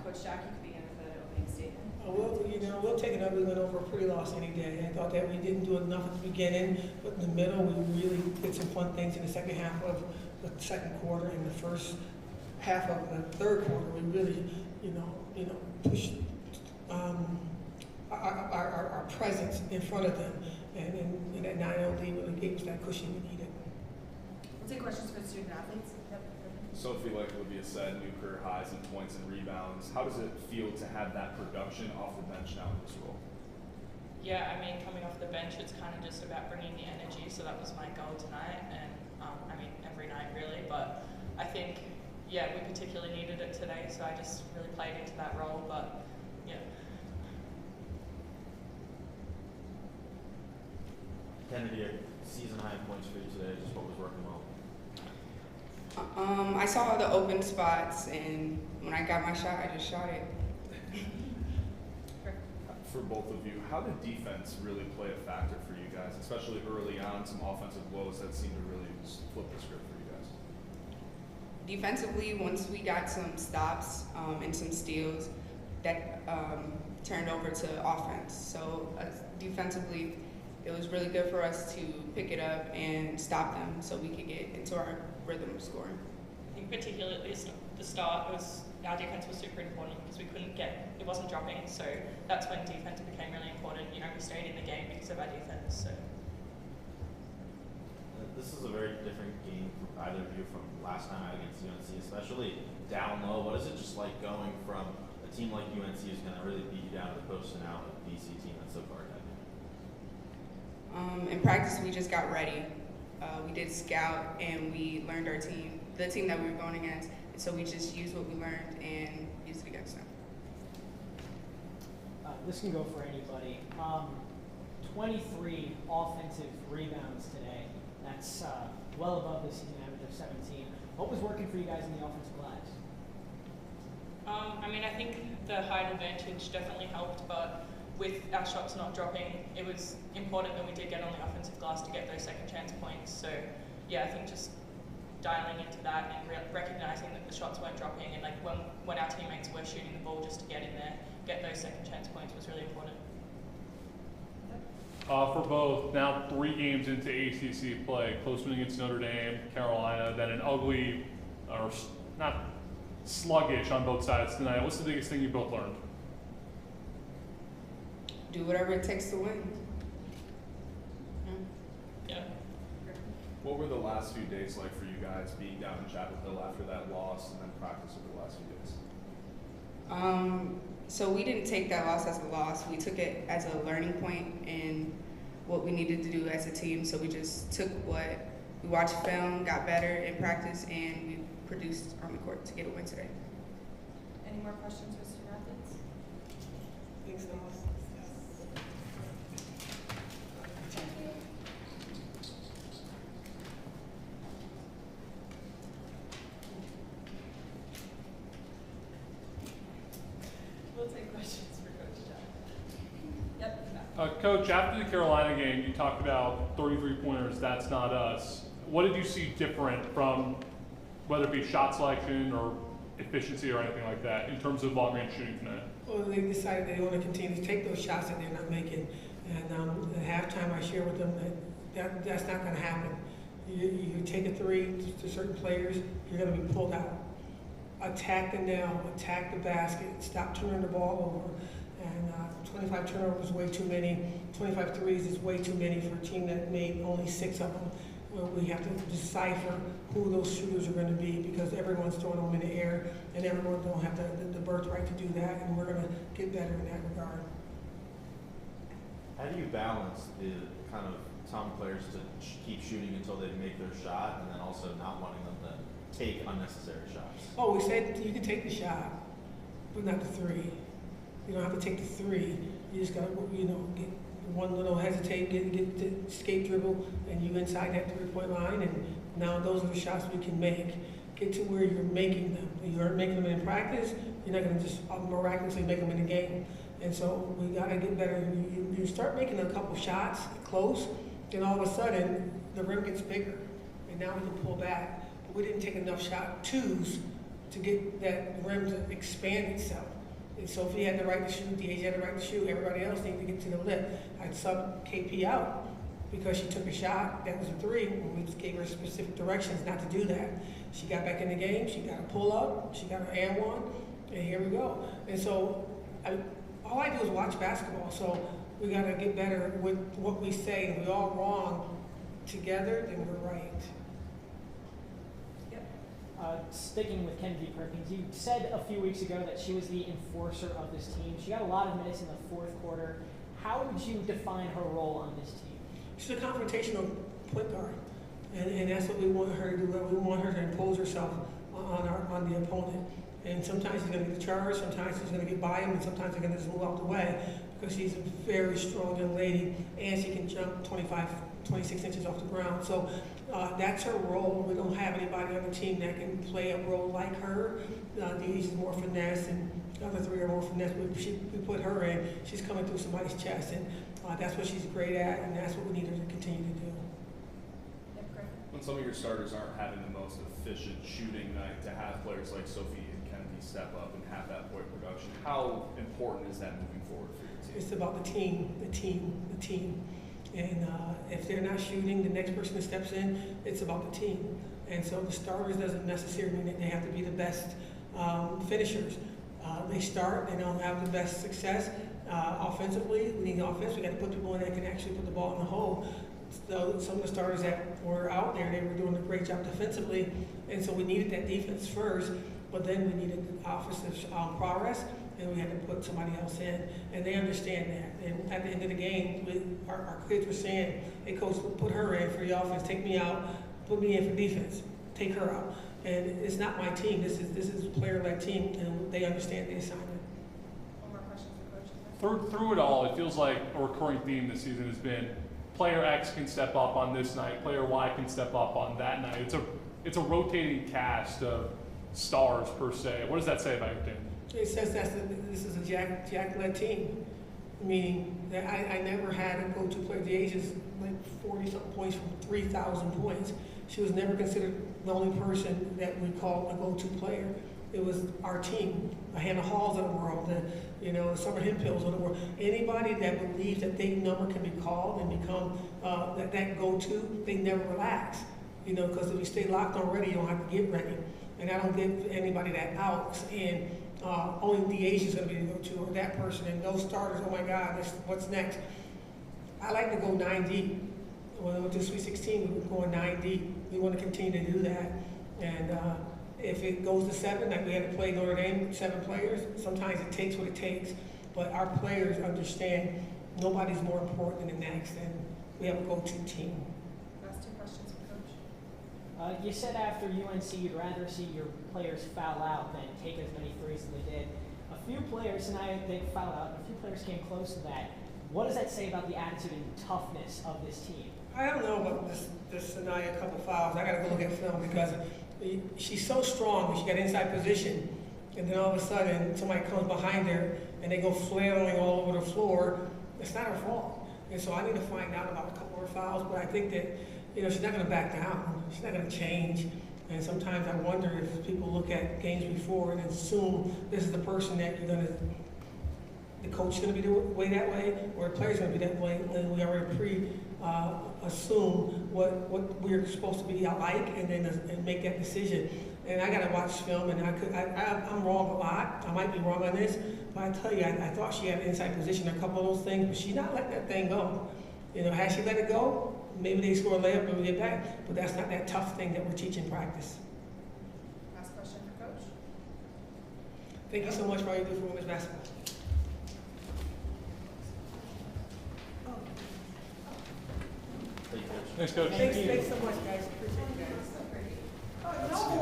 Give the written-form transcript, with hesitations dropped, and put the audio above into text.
Coach Jack, you could begin with an opening statement. We'll take another win over a pre-loss any day. I thought that we didn't do enough at the beginning, but in the middle, we really did some fun things in the second half of the second quarter and the first half of the third quarter. We really, pushed our presence in front of them, and that 9-0 really gave us that cushion we needed. We'll take questions for the student athletes. Yep. Sophie, like Olivia said, new career highs in points and rebounds. How does it feel to have that production off the bench now in this role? Yeah, I mean, coming off the bench, it's kind of just about bringing the energy. So that was my goal tonight, and every night really. But I think, we particularly needed it today, so I just really played into that role. But yeah. Kennedy, season high points for you today. Just what was working well? I saw the open spots, and when I got my shot, I just shot it. For both of you, how did defense really play a factor for you guys, especially early on, some offensive woes that seemed to really flip the script for you guys? Defensively, once we got some stops and some steals, that turned over to offense. So defensively, it was really good for us to pick it up and stop them so we could get into our rhythm of scoring. I think particularly at the start, our defense was super important because it wasn't dropping. So that's when defense became really important. We stayed in the game because of our defense. So. This is a very different game for either of you from last time out against UNC, especially down low. What is it just like going from a team like UNC who's going to really beat you down to the post and out, a BC team that's so far ahead? In practice, we just got ready. We did scout, and we learned our team, the team that we were going against. And so we just used what we learned and used it against them. This can go for anybody. 23 offensive rebounds today. That's well above the season average of 17. What was working for you guys in the offensive glass? I think the height advantage definitely helped, but with our shots not dropping, it was important that we did get on the offensive glass to get those second chance points. So, I think just dialing into that and recognizing that the shots weren't dropping, and when our teammates were shooting the ball just to get in there, get those second chance points was really important. For both, now 3 games into ACC play, close win against Notre Dame, Carolina, then an ugly, or not sluggish on both sides tonight. What's the biggest thing you both learned? Do whatever it takes to win. Yeah. What were the last few days like for you guys being down in Chapel Hill after that loss and then practice over the last few days? So we didn't take that loss as a loss. We took it as a learning point and what we needed to do as a team. So we just took what we watched film, got better in practice, and we produced on the court to get a win today. Any more questions for student athletes? Thanks, Thomas. We'll take questions for Coach Jack. Yep. Coach, after the Carolina game, you talked about 33-pointers, that's not us. What did you see different from whether it be shot selection or efficiency or anything like that in terms of long-range shooting tonight? Well, they decided they want to continue to take those shots that they're not making. And at halftime, I shared with them that that's not going to happen. You take a three to certain players, you're going to be pulled out. Attack the nail, attack the basket, stop turning the ball over. And 25 turnovers is way too many. 25 threes is way too many for a team that made only 6 of them. Well, we have to decipher who those shooters are going to be because everyone's throwing them in the air and everyone don't have the birthright to do that, and we're going to get better in that regard. How do you balance the kind of telling players to keep shooting until they make their shot and then also not wanting them to take unnecessary shots? Oh, we said you can take the shot, but not the three. You don't have to take the three. You just got to, get one little hesitate, get the escape dribble, and you inside that 3-point line, and now those are the shots we can make. Get to where you're making them. You aren't making them in practice, you're not going to just miraculously make them in the game. And so we got to get better. You start making a couple shots close, then all of a sudden the rim gets bigger, and now we can pull back. But we didn't take enough shot twos to get that rim to expand itself. And Sophie had the right to shoot, DH had the right to shoot, everybody else needed to get to the lip. I subbed KP out because she took a shot that was a three, and we just gave her specific directions not to do that. She got back in the game, she got a pull up, she got her and one, and here we go. And so all I do is watch basketball, so we gotta get better with what we say. If we're all wrong together, then we're right. Sticking with Kennedy Perkins, you said a few weeks ago that she was the enforcer of this team. She got a lot of minutes in the fourth quarter. How would you define her role on this team? She's a confrontational point guard, and that's what we want her to do. We want her to impose herself on the opponent. And sometimes she's going to get the charge, sometimes she's going to get by him, and sometimes she's going to just move out the way because she's a very strong young lady, and she can jump 26 inches off the ground. So that's her role. We don't have anybody on the team that can play a role like her. Dee's is more finesse, and the other three are more finesse. We put her in, she's coming through somebody's chest, and that's what she's great at, and that's what we need her to continue to do. When some of your starters aren't having the most efficient shooting night, to have players like Sophie and Kennedy step up and have that point production, how important is that moving forward for your team? It's about the team. And if they're not shooting, the next person that steps in, it's about the team. And so the starters doesn't necessarily mean that they have to be the best finishers. They start, they don't have the best success. Offensively, we need offense. We got to put people in that can actually put the ball in the hole. So some of the starters that were out there, they were doing a great job defensively. And so we needed that defense first, but then we needed the offensive progress, and we had to put somebody else in, and they understand that. And at the end of the game, our kids were saying, hey coach, put her in for the offense, take me out, put me in for defense, take her out. And it's not my team, this is a player-led team, and they understand the assignment. One more question for Coach. Through it all, it feels like a recurring theme this season has been player X can step up on this night, player Y can step up on that night. It's a rotating cast of stars per se. What does that say about your team? It says this is a Jack-led team, meaning that I never had a go-to player. The age is like 40-something points from 3,000 points. She was never considered the only person that we call a go-to player. It was our team, the Hannah Halls of the world, the Summer Hempills of the world. Anybody that believes that their number can be called and become that go-to, they never relax. Because if you stay locked on ready, you don't have to get ready. And I don't give anybody that out. And only the Asian's going to be the go-to, or that person, and those starters, oh my God, what's next? I like to go 9 deep. When we went to Sweet 16, we were going 9 deep. We want to continue to do that. And if it goes to 7, like we had to play Notre Dame, 7 players, sometimes it takes what it takes. But our players understand nobody's more important than the next, and we have a go-to team. Last 2 questions for Coach. You said after UNC you'd rather see your players foul out than take as many threes as they did. A few players tonight, they fouled out, a few players came close to that. What does that say about the attitude and toughness of this team? I don't know about this Sanaya couple fouls. I got to go look at film because she's so strong. She got inside position, and then all of a sudden somebody comes behind her and they go flailing all over the floor. It's not her fault. And so I need to find out about a couple more fouls. But I think that she's not going to back down. She's not going to change. And sometimes I wonder if people look at games before and assume this is the person that the coach is going to be the way that way, or the player's going to be that way, and we already assume what we're supposed to be like, and then make that decision. And I got to watch film, and I'm wrong a lot. I might be wrong on this, but I tell you, I thought she had an inside position, a couple of those things, but she's not letting that thing go. Had she let it go, maybe they score a layup and we get back, but that's not that tough thing that we're teaching practice. Last question for Coach. Thank you so much for all you do for women's basketball. Thanks, Coach. Thanks so much, guys. Appreciate you guys. Oh, no.